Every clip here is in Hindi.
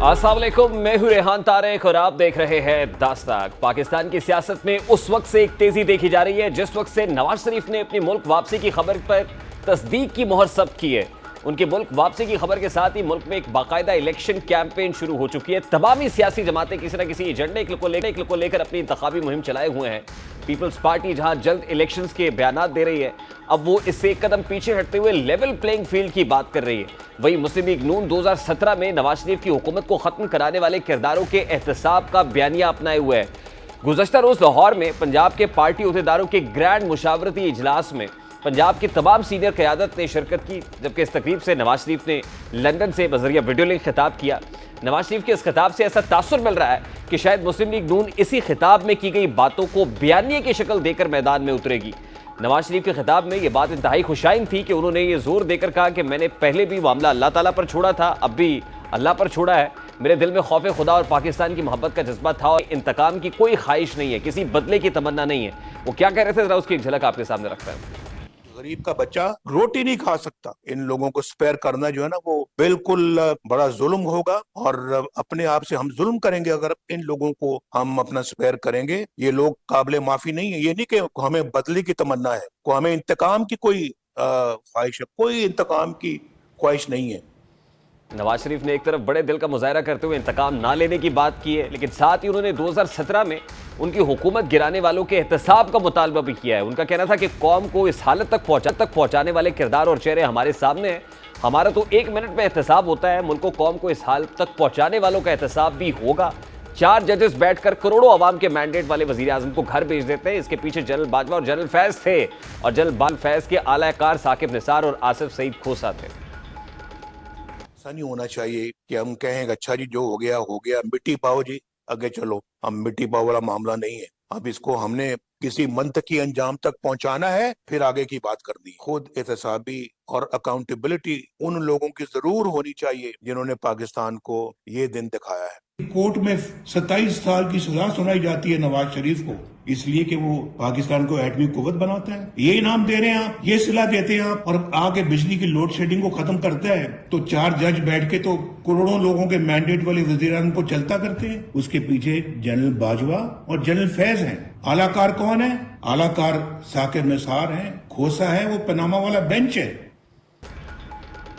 अस्सलाम वालेकुम, मैं हूं रेहान तारिक और आप देख रहे हैं दास्ताक। पाकिस्तान की सियासत में उस वक्त से एक तेजी देखी जा रही है जिस वक्त से नवाज शरीफ ने अपनी मुल्क वापसी की खबर पर तस्दीक की मोहर सब्त की है। उनकी मुल्क वापसी की खबर के साथ ही मुल्क में एक बाकायदा इलेक्शन कैंपेन शुरू हो चुकी है। तमामी सियासी जमातें किसी न किसी एजेंडे को लेकर अपनी इंतखाबी मुहिम चलाए हुए हैं। पीपल्स पार्टी जहां जल्द इलेक्शंस के बयानात दे रही है, अब वो इससे एक कदम पीछे हटते हुए लेवल प्लेइंग फील्ड की बात कर रही है। वहीं मुस्लिम लीग नून 2017 में नवाज शरीफ की हुकूमत को खत्म कराने वाले किरदारों के एहतसाब का बयानिया अपनाए हुए है। गुज़श्ता रोज लाहौर में पंजाब के पार्टी अहदेदारों के ग्रैंड मुशावरती इजलास में पंजाब की तमाम सीनियर क़यादत ने शिरकत की, जबकि इस तकरीब से नवाज शरीफ ने लंदन से बज़रिया वीडियो लिंक खिताब किया। नवाज शरीफ के इस खिताब से ऐसा तासुर मिल रहा है कि शायद मुस्लिम लीग नून इसी खिताब में की गई बातों को बयानिए की शक्ल देकर मैदान में उतरेगी। नवाज शरीफ के खिताब में यह बात इंतहाई खुशाइन थी कि उन्होंने ये जोर देकर कहा कि मैंने पहले भी मामला अल्लाह ताला पर छोड़ा था, अब भी अल्लाह पर छोड़ा है। मेरे दिल में खौफ खुदा और पाकिस्तान की मोहब्बत का जज्बा था और इंतकाम की कोई ख्वाहिश नहीं है, किसी बदले की तमन्ना नहीं है। वो क्या कह रहे थे, जरा उसकी एक झलक आपके सामने रखता है। गरीब का बच्चा रोटी नहीं खा सकता। इन लोगों को स्पेयर करना जो है ना, वो बिल्कुल बड़ा जुल्म होगा और अपने आप से हम जुल्म करेंगे अगर इन लोगों को हम अपना स्पेयर करेंगे। ये लोग काबिले माफी नहीं है। ये नहीं कि हमें बदले की तमन्ना है, को हमें इंतकाम की कोई ख्वाहिश है, कोई इंतकाम की ख्वाहिश नहीं है। नवाज शरीफ ने एक तरफ बड़े दिल का मुजाहरा करते हुए इंतकाम ना लेने की बात की है, लेकिन साथ ही उन्होंने 2017 में उनकी हुकूमत गिराने वालों के एहतसाब का मुतालबा भी किया है। उनका कहना था कि कौम को इस हालत तक पहुंचाने वाले किरदार और चेहरे हमारे सामने हैं। हमारा तो 1 मिनट में एहतसाब होता है, मुल्क को कौम को इस हालत तक पहुंचाने वालों का एहतसाब भी होगा। 4 जजेस बैठकर करोड़ों अवाम के मैंडेट वाले वजीर आजम को घर भेज देते हैं। इसके पीछे जनरल बाजवा और जनरल फैज थे और जनरल फैज के आलाकार साकिब निसार और आसिफ सईद खोसा थे। ऐसा नहीं होना चाहिए कि हम कहें अच्छा जी जो हो गया, मिट्टी पाओ जी, आगे चलो। हम मिट्टी पाओ वाला मामला नहीं है। अब इसको हमने किसी मंतकी अंजाम तक पहुंचाना है, फिर आगे की बात करनी है। खुद एहतसाबी और अकाउंटेबिलिटी उन लोगों की जरूर होनी चाहिए जिन्होंने पाकिस्तान को ये दिन दिखाया है। कोर्ट में 27 साल की सजा सुनाई जाती है नवाज शरीफ को, इसलिए कि वो पाकिस्तान को एटमी कुव्वत बनाता है। ये इनाम दे रहे हैं आप, ये सिला देते हैं आप, और आके बिजली की लोड शेडिंग को खत्म करता है तो 4 जज बैठ के तो करोड़ों लोगों के मैंडेट वाले वजीरान को चलता करते हैं। उसके पीछे जनरल बाजवा और जनरल फैज हैं। आलाकार कौन है? आलाकार साकिब निसार है, खोसा है, वो पनामा वाला बेंच है।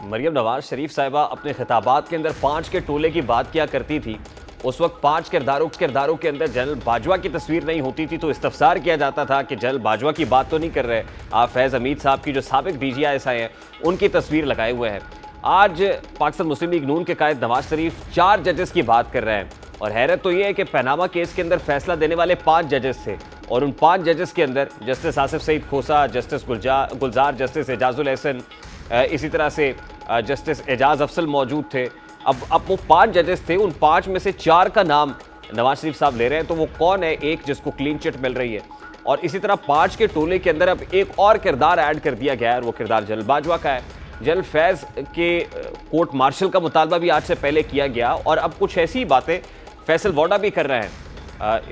मरियम नवाज शरीफ साहिबा अपने खिताबात के अंदर 5 के टोले की बात किया करती थी। उस वक्त 5 किरदारों के अंदर जनरल बाजवा की तस्वीर नहीं होती थी, तो इस्तफसार किया जाता था कि जनरल बाजवा की बात तो नहीं कर रहे आप, फैज़ हमीद साहब की जो साबिक DGI हैं उनकी तस्वीर लगाए हुए हैं। आज पाकिस्तान मुस्लिम लीग नून के कायद नवाज शरीफ 4 जजेस की बात कर रहे हैं और हैरत तो ये है कि पनामा केस के अंदर फैसला देने वाले 5 जजेस थे और उन 5 जजेस के अंदर जस्टिस आसिफ सईद खोसा, जस्टिस गुलजार, जस्टिस एजाजुल एहसन, इसी तरह से जस्टिस एजाज अफसल मौजूद थे। अब वो 5 जजेस थे, उन 5 में से 4 का नाम नवाज शरीफ साहब ले रहे हैं, तो वो कौन है? एक जिसको क्लीन चिट मिल रही है। और इसी तरह 5 के टोले के अंदर अब एक और किरदार ऐड कर दिया गया है और वो किरदार जनरल बाजवा का है। जनरल फैज़ के कोर्ट मार्शल का मुतालबा भी आज से पहले किया गया और अब कुछ ऐसी बातें फैसल वोडा भी कर रहे हैं।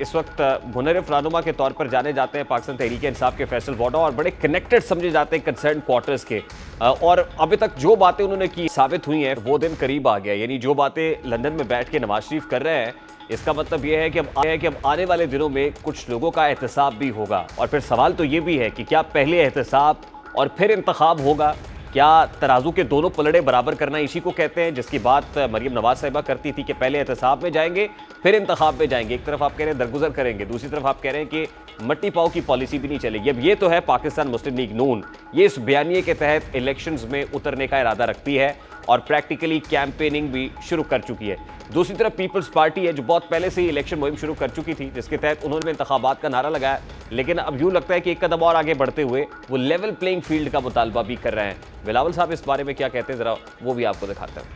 इस वक्त मुनरिफ रहनुमा के तौर पर जाने जाते हैं पाकिस्तान तहरीक इंसाफ के फैसल वोडा और बड़े कनेक्टेड समझे जाते हैं कंसर्न क्वार्टर्स के, और अभी तक जो बातें उन्होंने की साबित हुई हैं वो दिन करीब आ गया। यानी जो बातें लंदन में बैठ के नवाज शरीफ कर रहे हैं, इसका मतलब यह है कि अब आने वाले दिनों में कुछ लोगों का एहतसाब भी होगा। और फिर सवाल तो ये भी है कि क्या पहले एहतसाब और फिर इंतखाब होगा? क्या तराजू के दोनों पलड़े बराबर करना इसी को कहते हैं जिसकी बात मरियम नवाज साहिबा करती थी कि पहले एहतसाब में जाएंगे फिर इंतखाब में जाएंगे। एक तरफ आप कह रहे हैं दरगुजर करेंगे, दूसरी तरफ आप कह रहे हैं कि मट्टी पाव की पॉलिसी भी नहीं चलेगी। अब ये तो है पाकिस्तान मुस्लिम लीग नून, ये इस बयानिए के तहत इलेक्शंस में उतरने का इरादा रखती है और प्रैक्टिकली कैंपेनिंग भी शुरू कर चुकी है। दूसरी तरफ पीपल्स पार्टी है जो बहुत पहले से ही इलेक्शन मुहिम शुरू कर चुकी थी, जिसके तहत उन्होंने इंतखाबात का नारा लगाया, लेकिन अब यूँ लगता है कि एक कदम और आगे बढ़ते हुए वो लेवल प्लेइंग फील्ड का मुतालबा भी कर रहे हैं। बिलावल साहब इस बारे में क्या कहते हैं, जरा वो भी आपको दिखाते हैं।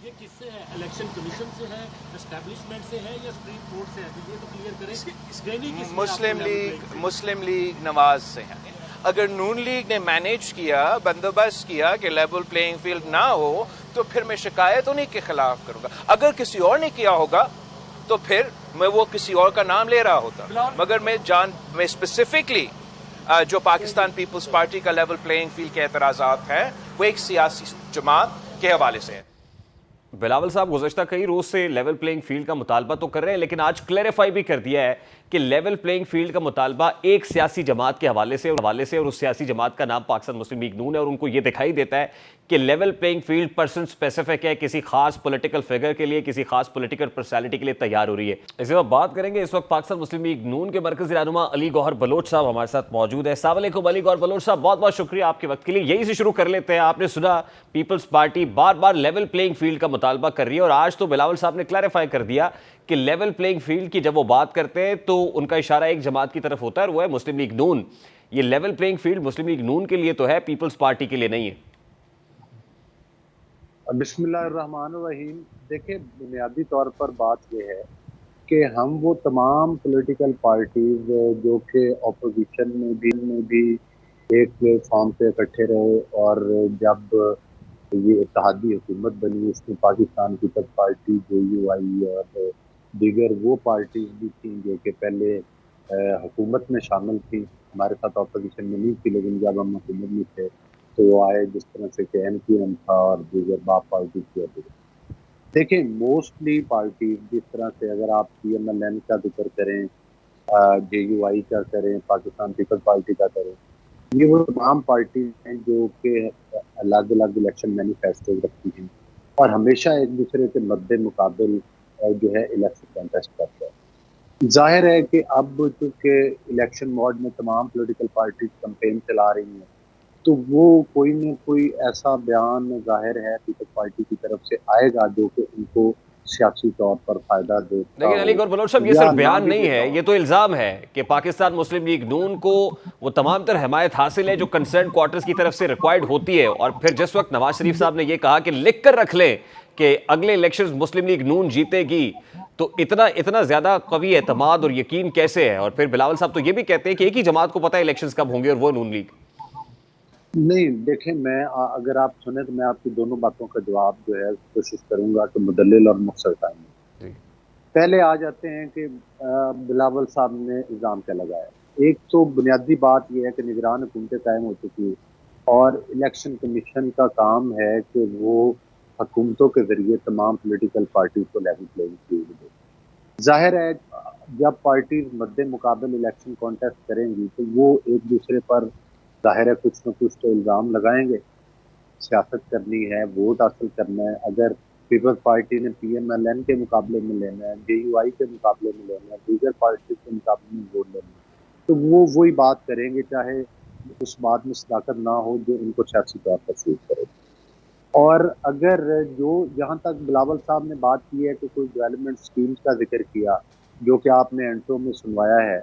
ये किससे है? इलेक्शन कमीशन से है, एस्टैब्लिशमेंट से है या सुप्रीम कोर्ट से है? तो ये तो क्लियर करें। मुस्लिम लीग नवाज से है। अगर नून लीग ने मैनेज किया, बंदोबस्त किया कि लेवल प्लेइंग फील्ड ना हो, तो फिर मैं शिकायत उन्हीं के खिलाफ करूंगा। अगर किसी और ने किया होगा तो फिर मैं वो किसी और का नाम ले रहा होता, मगर मैं स्पेसिफिकली जो पाकिस्तान पीपल्स पार्टी का लेवल प्लेइंग फील्ड के एतराज़ात है वो एक सियासी जमात के हवाले से है। बिलावल साहब गुज़श्ता कई रोज से लेवल प्लेइंग फील्ड का मुतालबा तो कर रहे हैं, लेकिन आज क्लैरिफाई भी कर दिया है कि लेवल प्लेइंग फील्ड का मुतालबा एक सियासी जमात के हवाले से और उस सियासी जमात का नाम पाकिस्तान मुस्लिम लीग नून है, और उनको ये दिखाई देता है कि level playing field person specific है, किसी खास पॉलिटिकल फिगर के लिए, किसी खास पॉलिटिकल पर्सनैलिटी के लिए तैयार हो रही है। इसी वक्त बात करेंगे, इस वक्त पाकिस्तान मुस्लिम लीग नून के मरकज़ी रहनुमा अली गौहर बलोच साहब हमारे साथ मौजूद है। अस्सलाम वालेकुम अली गौहर बलोच साहब, बहुत बहुत शुक्रिया आपके वक्त के लिए। यही से शुरू कर लेते हैं। आपने सुना पीपल्स पार्टी बार बार लेवल प्लेइंग फील्ड का मुतालबा कर रही है, और आज तो बिलावल साहब ने क्लैरिफाई कर दिया कि लेवल प्लेइंग फील्ड की जब वो बात करते हैं तो उनका इशारा एक जमात की तरफ होता है, और वो है मुस्लिम लीग नून। ये लेवल प्लेइंग फील्ड मुस्लिम लीग नून के लिए तो है, पीपल्स पार्टी के लिए नहीं है। बिस्मिल्लाहिर्रहमानिर्रहीम। देखिए, बुनियादी तौर पर बात यह है कि हम वो तमाम पॉलिटिकल पार्टीज जो कि अपोजिशन में भी एक प्लेटफॉर्म पे इकट्ठे रहे, और जब ये इत्तेहादी हुकूमत बनी उसमें पाकिस्तान पीपल्स पार्टी, JUI और दीगर वो पार्टीज भी थी जो कि पहले हुकूमत में शामिल थी। हमारे साथ अपोजिशन में नहीं थी, लेकिन जब हम हुकूमत में थे तो वो आए, जिस तरह से कि MQM था और दीगर बाप पार्टी थी। देखिए, मोस्टली पार्टीज जिस तरह से अगर आप PMLN का जिक्र करें, JUI का करें, पाकिस्तान पीपल्स पार्टी का करें, ये वो तमाम पार्टीज हैं जो कि अलग अलग इलेक्शन मैनिफेस्टो रखती हैं और हमेशा एक दूसरे के मद्दे मुकाबिल जो है इलेक्शन कंटेस्ट करते हैं। जाहिर है कि अब चूँकि इलेक्शन मोड में तमाम पॉलिटिकल पार्टीज कैंपेन चला रही हैं, तो वो कोई न कोई ऐसा बयान जाहिर है पीपल्स पार्टी की तरफ से आएगा जो कि उनको सियासी तौर पर फायदा देता। लेकिन अली गौहर बलोच साहब, ये सिर्फ बयान नहीं है, ये तो इल्जाम है कि पाकिस्तान मुस्लिम लीग नून को वो तमाम तरह हिमायत हासिल है जो कंसर्न क्वार्टर्स की तरफ से रिक्वायर्ड होती है। और फिर जिस वक्त नवाज शरीफ साहब ने ये कहा कि लिख कर रख लें कि अगले इलेक्शंस मुस्लिम लीग नून जीतेगी, तो इतना ज्यादा कवी एतमाद और यकीन कैसे है? और फिर बिलावल साहब तो ये भी कहते हैं कि एक ही जमात को पता है इलेक्शंस कब होंगे, और वो नून लीग। नहीं, देखें, मैं अगर आप सुने तो मैं आपकी दोनों बातों का जवाब जो है कोशिश करूंगा कि मुदल्लिल और मुख्तसर टाइम में। पहले आ जाते हैं कि बिलावल साहब ने इल्ज़ाम क्या लगाया। एक तो बुनियादी बात यह है कि निगरान हुकूमतें कायम हो चुकी है और इलेक्शन कमीशन का काम है कि वो हुकूमतों के जरिए तमाम पॉलिटिकल पार्टी को लेवल प्लेइंग फील्ड दे। जाहिर है जब पार्टीज मद्दे मुकाबल इलेक्शन कॉन्टेस्ट करेंगी तो वो एक दूसरे पर जाहिर है कुछ न कुछ तो इल्ज़ाम लगाएंगे। सियासत करनी है, वोट हासिल करना है। अगर पीपल्स पार्टी ने PMLN के मुकाबले में लेना है, JUI के मुकाबले में लेना है, दीगर पार्टी के मुकाबले में वोट लेना है, तो वो वही बात करेंगे, चाहे उस बात में सदाकत ना हो जो उनको सियासी तौर पर सूट करे। और अगर जो जहाँ तक बिलावल साहब ने बात की है कि कोई डेवलपमेंट स्कीम्स का जिक्र किया, जो कि आपने एंट्रो में सुनवाया है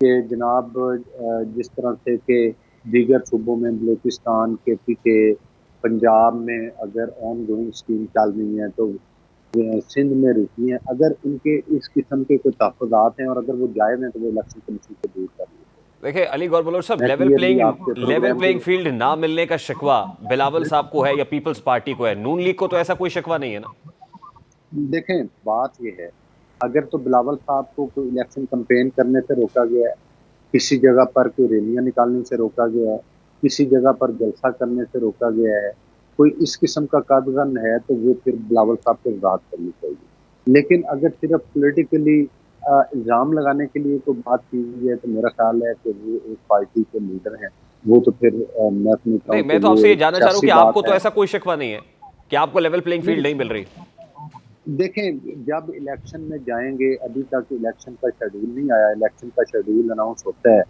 कि जनाब जिस तरह से कि दीगर सूबों में बलूचिस्तान के पीछे पंजाब में अगर ऑन गोइंग स्कीम चल रही हैं तो सिंध में रुकी हैं, अगर उनके इस किस्म के कोई तहफ़्फ़ुज़ात हैं और अगर वो जायज़ हैं तो वो इलेक्शन कमीशन को दूर कर लेते। देखिए अली गौहर बलोच साहब, लेवल प्लेइंग फील्ड ना मिलने का शिकवा बिलावल साहब को है या पीपल्स पार्टी को है? नून लीग को तो ऐसा कोई शिकवा नहीं है ना? देखें, बात ये है, अगर तो बिलावल साहब को कोई इलेक्शन कैंपेन करने से रोका गया है, किसी जगह पर कोई रैलियां निकालने से रोका गया है, किसी जगह पर जलसा करने से रोका गया है, कोई इस किस्म का कदगन है तो वो फिर बिलावल साहब को वजाहत करनी चाहिए। लेकिन अगर सिर्फ पॉलिटिकली इल्ज़ाम लगाने के लिए कोई बात की हुई है तो मेरा ख्याल है कि वो एक पार्टी के लीडर हैं, वो तो फिर मैं तो आपसे ये जानना चाह रहा हूँ कि आपको तो ऐसा कोई शिकवा नहीं है कि आपको लेवल प्लेइंग फील्ड नहीं मिल रही? देखें, जब इलेक्शन में जाएंगे, अभी तक इलेक्शन का शेड्यूल नहीं आया, इलेक्शन का शेड्यूल अनाउंस होता है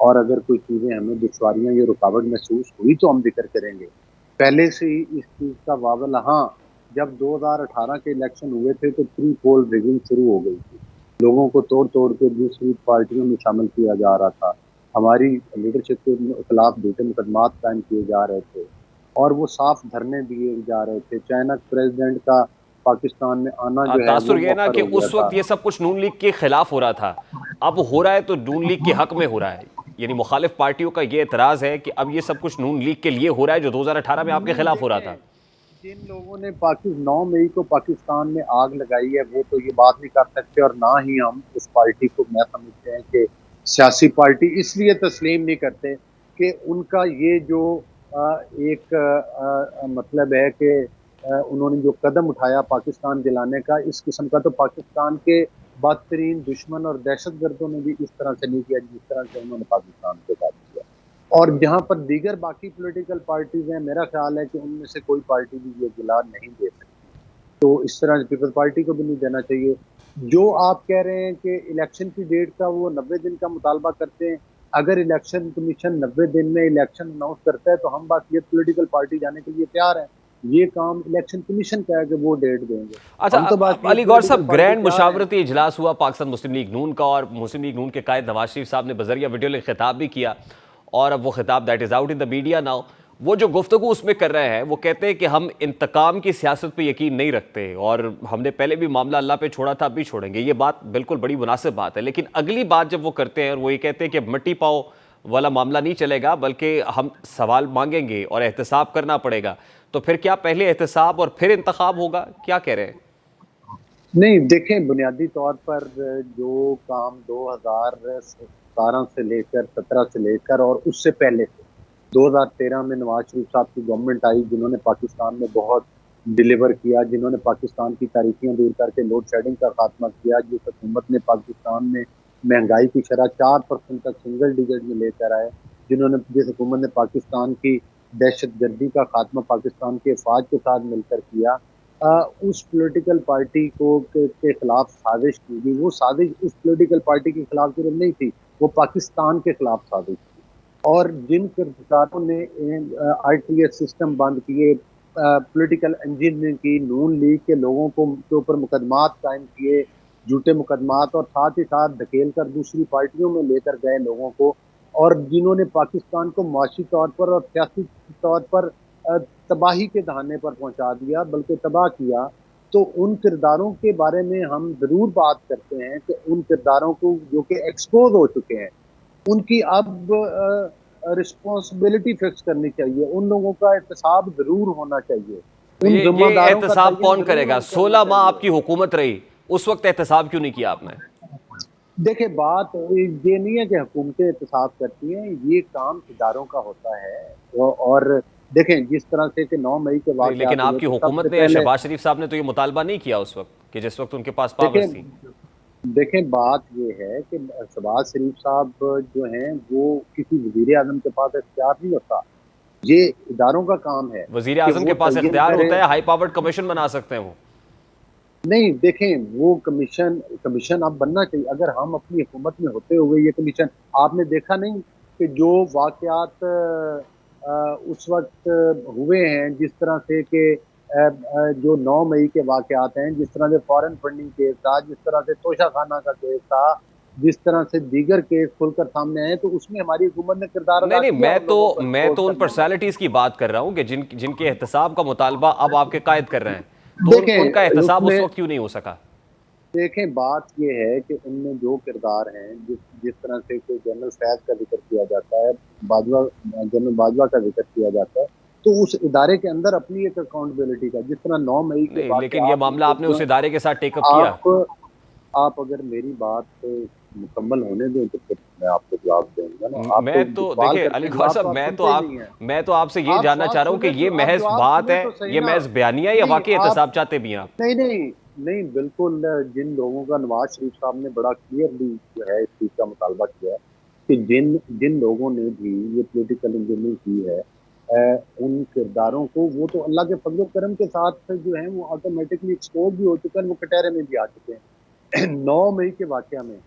और अगर कोई चीज़ें हमें दुश्वारियां या रुकावट महसूस हुई तो हम जिक्र करेंगे। पहले से ही इस चीज़ का वावला, हाँ, जब 2018 के इलेक्शन हुए थे तो प्री पोल रिगिंग शुरू हो गई थी, लोगों को तोड़ तोड़ के दूसरी पार्टियों में शामिल किया जा रहा था, हमारी लीडरशिप के खिलाफ झूठे मुकदमात कायम किए जा रहे थे और वो साफ धरने दिए जा रहे थे। चाइना प्रेसिडेंट का पाकिस्तान में आना जो है, तासुर ये ना कि उस वक्त ये सब कुछ नून लीग के खिलाफ हो रहा था, अब हो रहा है तो नून लीग के हक में हो रहा है। यानी मुखालिफ पार्टियों का ये एतराज है कि अब ये सब कुछ नून लीग के लिए हो रहा है जो 2018 में आपके खिलाफ हो रहा था। जिन लोगों ने 9 मई को पाकिस्तान में आग लगाई है वो तो ये बात नहीं कर सकते और ना ही हम उस पार्टी को, मैं समझते हैं कि सियासी पार्टी इसलिए तस्लीम नहीं करते कि उनका ये जो एक मतलब है कि उन्होंने जो कदम उठाया पाकिस्तान दिलाने का, इस किस्म का तो पाकिस्तान के बदतरीन दुश्मन और दहशतगर्दों ने भी इस तरह से नहीं किया जिस तरह से उन्होंने पाकिस्तान के साथ किया। और जहां पर दीगर बाकी पॉलिटिकल पार्टीज हैं, मेरा ख्याल है कि उनमें से कोई पार्टी भी ये गिला नहीं दे सकती। तो इस तरह पीपल्स पार्टी को भी नहीं देना चाहिए। जो आप कह रहे हैं कि इलेक्शन की डेट का वो 90 दिन का मुतालबा करते हैं, अगर इलेक्शन कमीशन 90 दिन में इलेक्शन अनाउंस करता है तो हम बस ये पॉलिटिकल पार्टी जाने के लिए तैयार हैं। ये काम इलेक्शन कमीशन का है कि वो डेट देंगे। अच्छा, हम तो बात ये अली गौर पॉलिटिकल साहब, पार्टी ग्रैंड तैयार हैं। मुशावरती इजलास हुआ पाकिस्तान मुस्लिम लीग नून का, और मुस्लिम लीग नून के कायद नवाज शरीफ साहब ने बजरिया वीडियो लिंक खिताब भी किया, और अब वो खिताब that is out in the media now. वो जो गुफ्तगू उसमें कर रहे हैं, वो कहते हैं कि हम इंतकाम की सियासत पे यकीन नहीं रखते, और हमने पहले भी मामला अल्लाह पे छोड़ा था, अब भी छोड़ेंगे। ये बात बिल्कुल बड़ी मुनासिब बात है, लेकिन अगली बात जब वो करते हैं और वो ये कहते हैं कि अब मिट्टी पाओ वाला मामला नहीं चलेगा, बल्कि हम सवाल मांगेंगे और एहतसाब करना पड़ेगा, तो फिर क्या पहले एहतसाब और फिर इंतखाब होगा? क्या कह रहे हैं? नहीं, देखें, बुनियादी तौर पर जो काम 2017 से लेकर 17 से लेकर और उससे पहले से 2013 में नवाज शरीफ साहब की गवर्नमेंट आई, जिन्होंने पाकिस्तान में बहुत डिलीवर किया, जिन्होंने पाकिस्तान की तारीखियां दूर करके लोड शेडिंग का खात्मा किया, जिस हुकूमत ने पाकिस्तान में महंगाई की शरह 4% तक सिंगल डिजिट में लेकर आए, जिस हुकूमत ने पाकिस्तान की दहशतगर्दी का खात्मा पाकिस्तान के फौज के साथ मिलकर किया, उस पॉलिटिकल पार्टी के खिलाफ साजिश की गई। वो साजिश उस पॉलिटिकल पार्टी के खिलाफ सिर्फ नहीं थी, वो पाकिस्तान के खिलाफ साजिश थी। और जिन किरदारों ने आईटीएस सिस्टम बंद किए, पॉलिटिकल इंजीनियरिंग की, नून लीग के लोगों को के ऊपर मुकदमात कायम किए, झूठे मुकदमात, और साथ ही साथ धकेल कर दूसरी पार्टियों में लेकर गए लोगों को, और जिन्होंने पाकिस्तान को माशी तौर पर और सियासी तौर पर तबाही के दहाने पर पहुंचा दिया, बल्कि तबाह किया। तो उन किरदारों के बारे में हम जरूर बात करते हैं कि उन किरदारों को जो कि एक्सपोज हो चुके हैं, उनकी अब रिस्पॉन्सिबिलिटी फिक्स करनी चाहिए। उन लोगों का एहतसाब जरूर होना चाहिए। तो उन ये जिम्मेदारों का एहतसाब तयन कौन जरूर करेगा? करना 16 माह चाहिए। आपकी हुकूमत रही, उस वक्त एहतसाब क्यों नहीं किया आपने? देखिए, बात ये नहीं है कि हुकूमतें एहतसाब करती हैं, ये काम इदारों का होता है। और देखें, जिस तरह से कि 9 मई के नहीं, वाक़यात लेकिन हुए आपकी तो हुकूमत सबसे ने, पहले शहबाज शरीफ साहब ने तो ये मुतालबा नहीं किया उस वक्त, कि जिस वक्त उनके पास पावर्स थी। देखें देखें बात ये है कि शहबाज शरीफ साहब जो हैं वो किसी वजीर आजम के पास इख्तियार नहीं होता। ये इदारों का काम है वजीर कि आजम वो के पास तयन इख्तियार करें। होता है, हाई पावर्ड कमीशन बना सकते हैं वो। नहीं, देखें, वो कमीशन अब बनना चाहिए। अगर हम अपनी हुकूमत में होते हुए ये कमीशन, आपने देखा नहीं कि जो वाकयात उस वक्त हुए हैं, जिस तरह से कि जो 9 मई के वाकयात हैं, जिस तरह से फॉरेन फंडिंग केस था, जिस तरह से तोशा खाना का केस था, जिस तरह से दीगर केस खुलकर सामने आए, तो उसमें हमारी हुकूमत ने किरदार नहीं अदा नहीं, किया उन लोगों को मैं एक्सपोज तो उन करने में। पर्सनालिटीज की बात कर रहा हूं कि जिनके एहतसाब का मुतालबा अब आपके कायद कर रहे हैं, तो उनका देखें, एहतसाब उस उसमें वक्त क्यों नहीं हो सका? देखें, बात ये है कि उनमें जो किरदार हैं, जिस जिस तरह से कोई जनरल फैज़ का ज़िक्र किया जाता है, जनरल बाजवा का ज़िक्र किया जाता है, तो उस इदारे के अंदर अपनी एक अकाउंटेबिलिटी का, जिस तरह 9 मई के नहीं, लेकिन ये वाक़यात मामला आपने उस जो इदारे के साथ टेकअप किया। आप आप अगर मेरी बात मुकम्मल होने दें तो फिर मैं आपको जवाब दूँगा ना। आप तो मैं तो सवाल देखिए करते अली हैं, गौर जवाब साहब, तो आप सुनते ही नहीं हैं। मैं तो आपसे ये आप जानना सवाल चाह रहा हूं कि सुने ये तो आप महज जवाब बात सुने है, तो सही ये ना। महज बयानिया, या नहीं, वाकई आप एहतसाब चाहते भी हैं आप? नहीं, नहीं, नहीं, बिल्कुल। जिन लोगों का नवाज शरीफ साहब ने बड़ा क्लियरली जो है इस चीज़ का मुतालबा किया है कि जिन जिन लोगों ने भी ये पॉलिटिकल इंजीनियरिंग की है, उन किरदारों को, वो तो अल्लाह के फज़ल करम के साथ जो है वो ऑटोमेटिकली एक्सपोज भी हो चुके हैं, वो कटहरे में भी आ चुके हैं। 9 मई के वाक़या में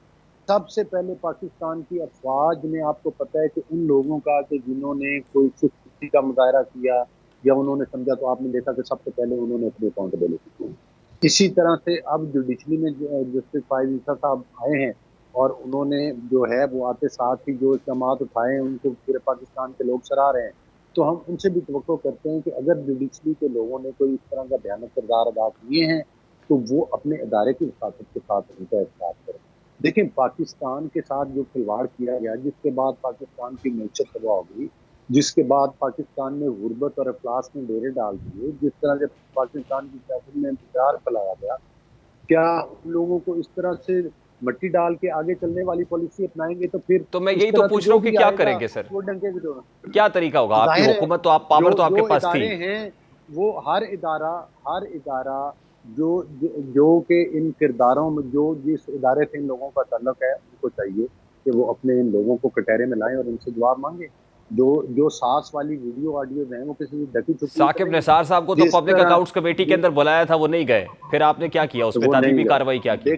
सबसे पहले पाकिस्तान की अफ़वाज ने, आपको पता है कि उन लोगों का कि जिन्होंने कोई सुस्ती का मुज़ाहरा किया या उन्होंने समझा, तो आपने देखा कि सबसे पहले उन्होंने अपनी अकाउंटेबिलिटी की। इसी तरह से अब जुडिशरी में जस्टिस फाइज ईसा साहब आए हैं, और उन्होंने जो है वो आते साथ ही जो इक़दामात उठाए हैं उनको पूरे पाकिस्तान के लोग सराह रहे हैं। तो हम उनसे भी तवक्को करते हैं कि अगर जुडिशरी के लोगों ने कोई इस तरह का भयानक किरदार अदा किए हैं, तो वो अपने इदारे की हिफाज़त के साथ उनका एहतसाब करें। देखिए, पाकिस्तान के साथ जो खिलवाड़ किया गया, जिसके बाद पाकिस्तान की मईशत तबाह हो गई, जिसके बाद पाकिस्तान में गुर्बत और अफलास में डेरे डाल दिए, जिस तरह से पाकिस्तान की सियासत में इंतजार फैलाया गया, क्या उन लोगों को इस तरह से मट्टी डाल के आगे चलने वाली पॉलिसी अपनाएंगे तो फिर तो मैं यही तो पूछ रहा हूँ कि क्या करेंगे सर, वो डंके भी क्या तरीका होगा? आपकी हुकूमत तो, आप पावर तो आपके पास थी। हैं वो हर इदारा जो के इन किरदारों में जो जिस इदारे से इन लोगों का ताल्लुक है, उनको चाहिए कि वो अपने इन लोगों को कटहरे में लाएं और उनसे जवाब मांगे। जो सास वाली वीडियो ऑडियो हैं वो किसी धकी छुपी साकिब निसार साहब को तो पब्लिक अकाउंट्स कमेटी के अंदर बुलाया था, वो नहीं गए, फिर आपने क्या किया? उस पर तालीमी कार्रवाई क्या की?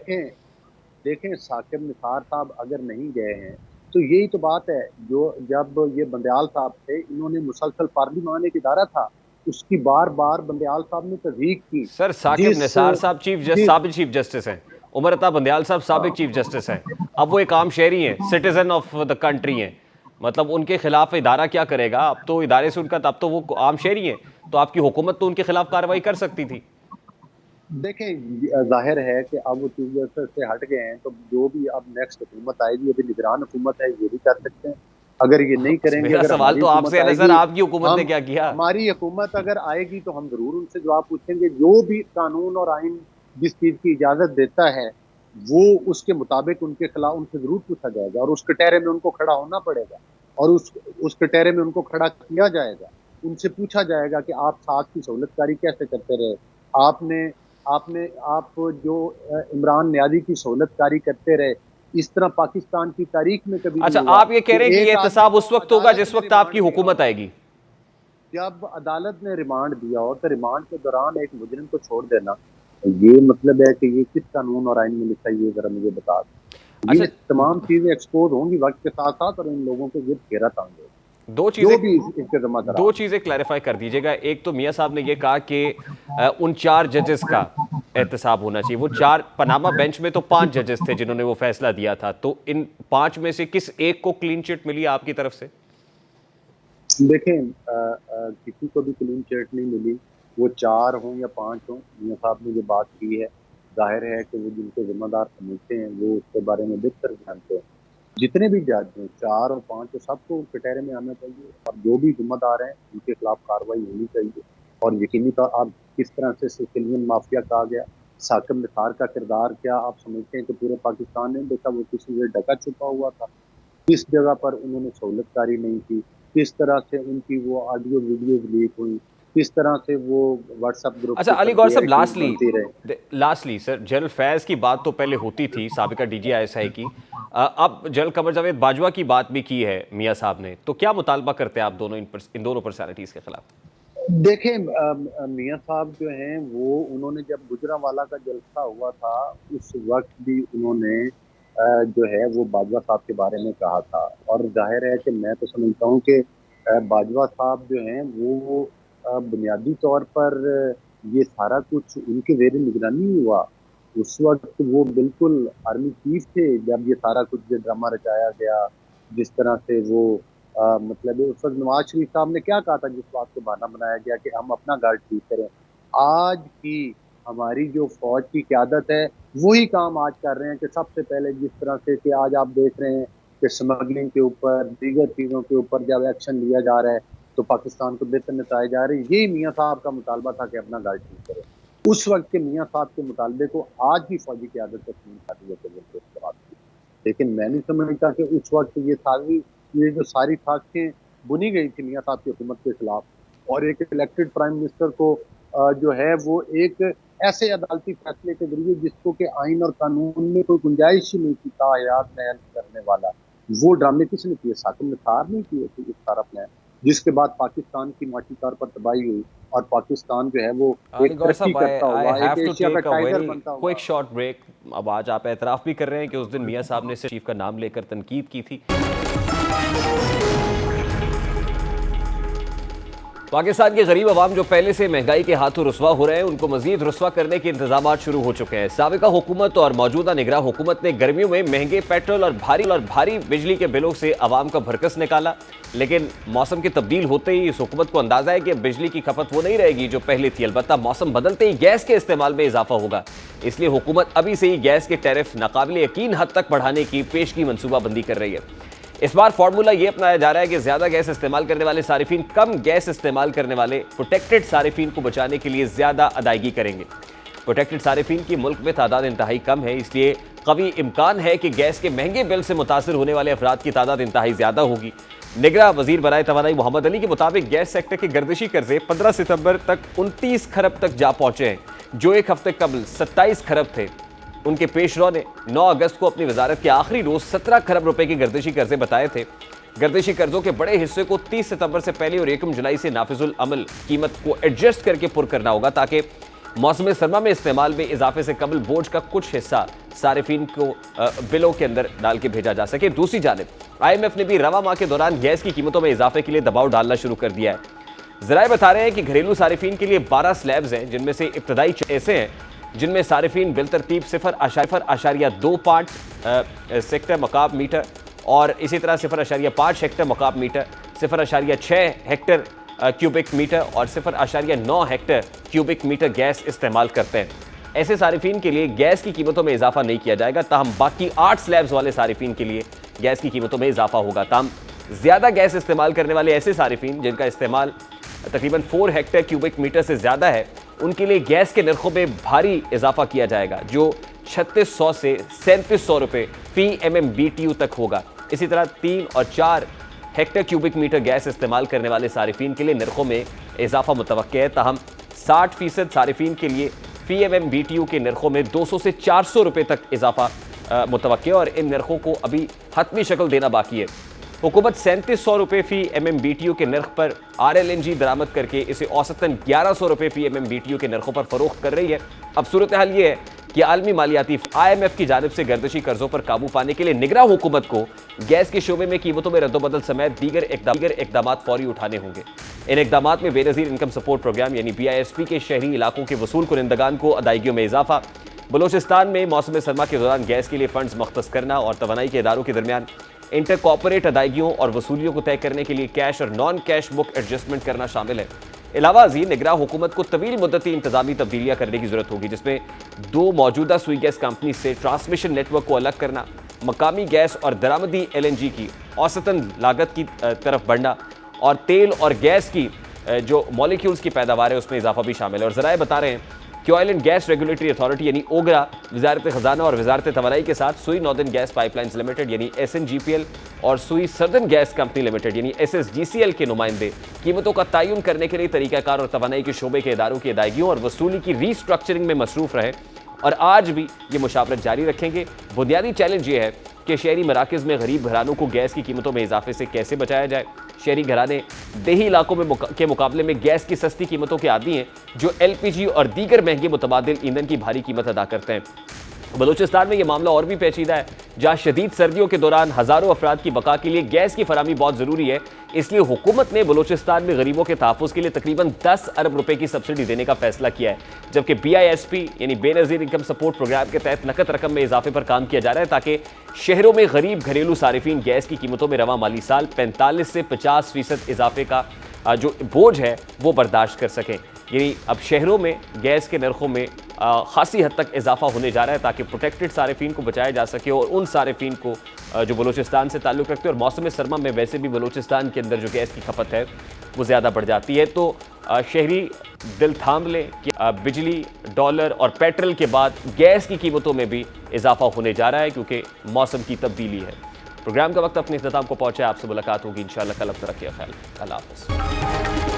देखें साकिब निसार साहब अगर नहीं गए हैं तो यही तो बात है। जो जब ये बंदयाल साहब थे, इन्होंने मुसलसल पार्लियामान एक इदारा था, उसकी बार बार बंदयाल साहब ने तस्दीक की। सर साकिब निसार साहब साबिक चीफ जस्टिस हैं, उमर अता बंदयाल साहब साबिक चीफ जस्टिस हैं, अब वो एक आम शहरी हैं, सिटीजन ऑफ द कंट्री हैं, मतलब उनके खिलाफ इदारा क्या करेगा? अब तो इदारे से उनका, तब तो वो आम शहरी हैं, तो आपकी हुकूमत तो उनके खिलाफ कार्रवाई कर सकती थी। देखें जाहिर है कि अब वो चीफ जस्टिस से हट गए हैं, तो जो भी अब नेक्स्ट हुकूमत आएगी, अभी निगरान हुकूमत है, ये भी कर सकते हैं। अगर ये नहीं करेंगे, मेरा सवाल तो आपसे है ना सर, आपकी हुकूमत ने क्या किया? हमारी हुकूमत अगर आएगी तो हम जरूर उनसे जवाब पूछेंगे। जो भी कानून और आइन जिस चीज की इजाजत देता है वो उसके मुताबिक उनके खिलाफ उनसे जरूर पूछा जाएगा और उस कटहरे में उनको खड़ा होना पड़ेगा और उस कटहरे में उनको खड़ा किया जाएगा। उनसे पूछा जाएगा कि आप साथ की सहूलतकारी कैसे करते रहे, आप जो इमरान नियाज़ी की सहूलतकारी करते रहे, इस तरह पाकिस्तान की तारीख में कभी अच्छा, आप ये कह रहे हैं कि ये एहतसाब उस वक्त होगा जिस वक्त आपकी हुकूमत आएगी? जब अदालत ने रिमांड दिया हो तो रिमांड के दौरान एक मुजरिम को छोड़ देना, ये मतलब है कि ये किस कानून और आइन में लिखा है, ये जरा मुझे बता दें। अच्छा, ये तमाम चीजें एक्सपोज होंगी वक्त के साथ साथ और इन लोगों के गिर्द घेरा तांगे। दो चीजें क्लैरिफाई कर दीजिएगा। एक तो मियां साहब ने ये कहा कि उन 4 जजेस का एहतसाब होना चाहिए। वो 4 पनामा बेंच में तो 5 जजेस थे जिन्होंने वो फैसला दिया था, तो इन 5 में से किस एक को क्लीन चिट मिली आपकी तरफ से? देखें किसी को भी क्लीन चिट नहीं मिली, वो 4 हों या 5 हों। मियां साहब ने ये बात की है, जाहिर है कि वो जिनको जिम्मेदार समझते हैं वो उसके बारे में बेहतर जानते हैं। जितने भी जज हैं 4 और 5 सबको कटहरे में आना चाहिए और जो भी जिम्मेदार हैं उनके खिलाफ कार्रवाई होनी चाहिए। और यकीनी तौर आप किस तरह से सिसिलियन माफिया कहा गया, साकिब निसार का किरदार क्या आप समझते हैं कि पूरे पाकिस्तान ने देखा? वो किसी से ढका छुपा हुआ था, किस जगह पर उन्होंने सहूलतकारी नहीं की, किस तरह से उनकी वो ऑडियो वीडियोज लीक हुई, किस तरह से वो व्हाट्सएप ग्रुप। अच्छा अली गौर साहब, लास्टली सर, जनरल फैज की बात तो पहले होती थी, साबिका DGI की, अब जनरल कमर जावेद बाजवा की बात भी की है मियां साहब ने, तो क्या मुतालबा करते हैं आप दोनों इन दोनों पर्सनालिटीज के खिलाफ? देखें मियां साहब जो हैं वो उन्होंने जब गुजरांवाला का जलसा हुआ था उस वक्त भी उन्होंने जो है वो बाजवा साहब के बारे में कहा था और जाहिर है कि मैं तो समझता हूँ कि बाजवा साहब जो हैं वो बुनियादी तौर पर ये सारा कुछ उनके ज़ेर निगरानी हुआ। उस वक्त वो बिल्कुल आर्मी चीफ थे जब ये सारा कुछ जो ड्रामा रचाया गया, जिस तरह से वो मतलब उस वक्त नवाज शरीफ साहब ने क्या कहा था, जिस बात को बहाना बनाया गया कि हम अपना गार्ड ठीक करें। आज की हमारी जो फौज की क़यादत है वही काम आज कर रहे हैं कि सबसे पहले जिस तरह से कि आज आप देख रहे हैं कि स्मगलिंग के ऊपर, दीगर चीज़ों के ऊपर जब एक्शन लिया जा रहा है तो पाकिस्तान को बेहतर नताए जा रहे हैं। यही मियां साहब का मुतालबा था कि अपना गार्ड ठीक करें। उस वक्त के मियां साहब के मुतालबे को आज की फौजी क़यादत तस्लीम कर दी, लेकिन मैं नहीं समझता कि उस वक्त ये जो सारी साजिशें बुनी गई थी मियां साहब की हुकूमत के खिलाफ और एक इलेक्टेड प्राइम मिनिस्टर को जो है वो एक ऐसे अदालती फैसले के जरिए जिसको कि आइन और कानून में कोई गुंजाइश ही नहीं थी तायात महल करने वाला, वो ड्रामे किसने किए? साकिब निसार ने किए थे इस सारा प्लान, जिसके बाद पाकिस्तान की माशी तौर पर तबाही हुई और पाकिस्तान जो है वो एक तरक्की करता हुआ, एक एशिया का टाइगर बनता हुआ। Quick short break. अब आज आप एतराफ़ भी कर रहे हैं कि उस दिन मियां साहब ने चीफ का नाम लेकर तनकीद की थी। पाकिस्तान के गरीब अवाम जो पहले से महंगाई के हाथों रुस्वा हो रहे हैं, उनको मजीद रुस्वा करने के इंतजाम शुरू हो चुके हैं। साबिका हुकूमत और मौजूदा निगरां हुकूमत ने गर्मियों में महंगे पेट्रोल और भारी बिजली के बिलों से अवाम का भरकस निकाला, लेकिन मौसम के तब्दील होते ही इस हुकूमत को अंदाजा है कि बिजली की खपत वो नहीं रहेगी जो पहले थी। अलबत्ता मौसम बदलते ही गैस के इस्तेमाल में इजाफा होगा, इसलिए हुकूमत अभी से ही गैस के टैरिफ नाकाबिले यकीन हद तक बढ़ाने की पेशगी मनसूबाबंदी कर रही है। इस बार फॉर्मूला यह अपनाया जा रहा है कि ज्यादा गैस इस्तेमाल करने वाले सारिफीन कम गैस इस्तेमाल करने वाले प्रोटेक्टेड सारिफीन को बचाने के लिए ज्यादा अदायगी करेंगे। प्रोटेक्टेड सारिफीन की मुल्क में तादाद इंतहाई कम है, इसलिए कवी इम्कान है कि गैस के महंगे बिल से मुतासिर होने वाले अफराद की तादाद इंतहाई ज्यादा होगी। निगरां वजीर बराए तवानाई मोहम्मद अली के मुताबिक गैस सेक्टर के गर्दिशी कर्जे 15 सितंबर तक 29 खरब तक जा पहुंचे हैं, जो एक हफ्ते कबल 27 खरब थे। उनके पेशरो ने 9 अगस्त को अपनी वजारत के आखिरी रोज 17 खरब रुपए के गर्दिशी कर्जे बताए थे। गर्दिशी कर्जों के बड़े हिस्से को 30 सितंबर से पहले और 1 जुलाई से नाफिजुल अमल कीमत को एडजस्ट करके पुर करना होगा, ताकि मौसम सरमा में इस्तेमाल में इजाफे से कबल बोझ का कुछ हिस्सा सारिफीन को बिलों के अंदर डाल के भेजा जा सके। दूसरी जानिब IMF ने भी रवा माह के दौरान गैस की कीमतों में इजाफे के लिए दबाव डालना शुरू कर दिया है। जराए बता रहे हैं कि घरेलू सारिफीन के लिए 12 स्लैब्स हैं, जिनमें से इब्तदाई ऐसे हैं जिनमें सारिफीन बिल तरतीब 0.25 सेक्टर मकाब मीटर और इसी तरह 0.5 हेक्टर मकाब मीटर, 0.6 हेक्टर क्यूबिक मीटर और 0.9 हेक्टर क्यूबिक मीटर गैस इस्तेमाल करते हैं। ऐसे सारिफीन के लिए गैस की कीमतों में इजाफा नहीं किया जाएगा, ताहम बाकी 8 स्लैब्स वाले सारिफीन के लिए गैस की कीमतों में इजाफा होगा। ताहम ज्यादा गैस इस्तेमाल करने वाले ऐसे सारिफीन जिनका इस्तेमाल तकरीबन 4 हेक्टर क्यूबिक मीटर से ज्यादा है, उनके लिए गैस के नरखों में भारी इजाफा किया जाएगा, जो 3600 से 3700 रुपए फी MMBTU तक होगा। इसी तरह 3 और 4 हेक्टर क्यूबिक मीटर गैस इस्तेमाल करने वाले सारिफीन के लिए नरखों में इजाफा मुतवक्के है। ताहम 60% सारिफीन के लिए फी MMBTU के नरखों में 200 से 400 रुपए तक इजाफा मुतवक्के और इन नरखों को अभी हतमी शक्ल देना बाकी है। हुकूमत 3700 रुपए फी MMBTU के नर्ख पर RLNG दरामद करके इसे औसतन 1100 रुपए फी MMBTU के नरखों पर फरोख्त कर रही है। अब सूरत हाल ये है कि आलमी मालियाती IMF की जानिब से गर्दिशी कर्जों पर काबू पाने के लिए निगरां हुकूमत को गैस के शोबे में कीमतों में रद्दोबदल समेत दीगर इकदाम फौरी उठाने होंगे। इन इकदाम में बेनज़ीर इनकम सपोर्ट प्रोग्राम यानी BISP के शहरी इलाकों के वसूल कुनिंदगान को अदायगियों में इजाफा, बलोचिस्तान में मौसम सरमा के दौरान गैस के लिए फंड्स मुख्तस करना और तवानाई के इदारों के दरमियान इंटर कॉर्पोरेट अदायगियों और वसूलियों को तय करने के लिए कैश और नॉन कैश बुक एडजस्टमेंट करना शामिल है। इलावा अजीम निगरां हुकूमत को तवील मुद्दती इंतजामी तब्दीलियां करने की जरूरत होगी, जिसमें 2 मौजूदा सुई गैस कंपनी से ट्रांसमिशन नेटवर्क को अलग करना, मकामी गैस और दरामदी LNG की औसतन लागत की तरफ बढ़ना और तेल और गैस की जो मॉलिक्यूल्स की पैदावार है उसमें इजाफा भी शामिल है। और जराए बता रहे हैं कि oil and gas regulatory authority यानी ओगरा, वजारत खजाना और वजारत तवानाई के साथ सुई नॉर्दर्न गैस पाइपलाइंस लिमिटेड यानी SNGPL और सुई सर्दर्न गैस कंपनी लिमिटेड यानी SSGCL के नुमाइंदे कीमतों का तयन करने के लिए तरीकाकार और तवानाई के शोबे के इदारों की अदायगियों और वसूली की रीस्ट्रक्चरिंग में मसरूफ रहे और आज भी ये मुशावरत जारी रखेंगे। बुनियादी चैलेंज ये है कि शहरी मराकज़ में गरीब घरानों को गैस की कीमतों में इजाफे से कैसे बचाया जाए। शहरी घराने देही इलाकों में के मुकाबले में गैस की सस्ती कीमतों के आदी हैं, जो LPG और दीगर महंगे मुतबादिल ईंधन की भारी कीमत अदा करते हैं। बलूचिस्तान में यह मामला और भी पेचीदा है, जहाँ शदीद सर्दियों के दौरान हज़ारों अफराद की बका के लिए गैस की फराहमी बहुत ज़रूरी है। इसलिए हुकूमत ने बलूचिस्तान में गरीबों के तहफ़्फ़ुज़ के लिए तकरीबन 10 अरब रुपए की सब्सिडी देने का फैसला किया है, जबकि BISP यानी बेनज़ीर इनकम सपोर्ट प्रोग्राम के तहत नकद रकम में इजाफे पर काम किया जा रहा है, ताकि शहरों में गरीब घरेलू सारिफीन गैस की कीमतों में रवा माली साल 45 से 50% इजाफे का जो बोझ है वो बर्दाश्त कर सकें। यानी अब शहरों में गैस के नरखों में खासी हद तक इजाफा होने जा रहा है, ताकि प्रोटेक्टेड सारिफीन को बचाया जा सके और उन सारिफीन को जो बलूचिस्तान से ताल्लुक़ रखते हैं। और मौसम सरमा में वैसे भी बलूचिस्तान के अंदर जो गैस की खपत है वो ज़्यादा बढ़ जाती है। तो शहरी दिल थाम लें कि बिजली, डॉलर और पेट्रोल के बाद गैस की कीमतों में भी इजाफा होने जा रहा है, क्योंकि मौसम की तब्दीली है। प्रोग्राम का वक्त अपने इख्तिताम को पहुँचा है। आपसे मुलाकात होगी इंशाअल्लाह कल। अब तक रखिए ख्याल। अल्लाह हाफ़िज़।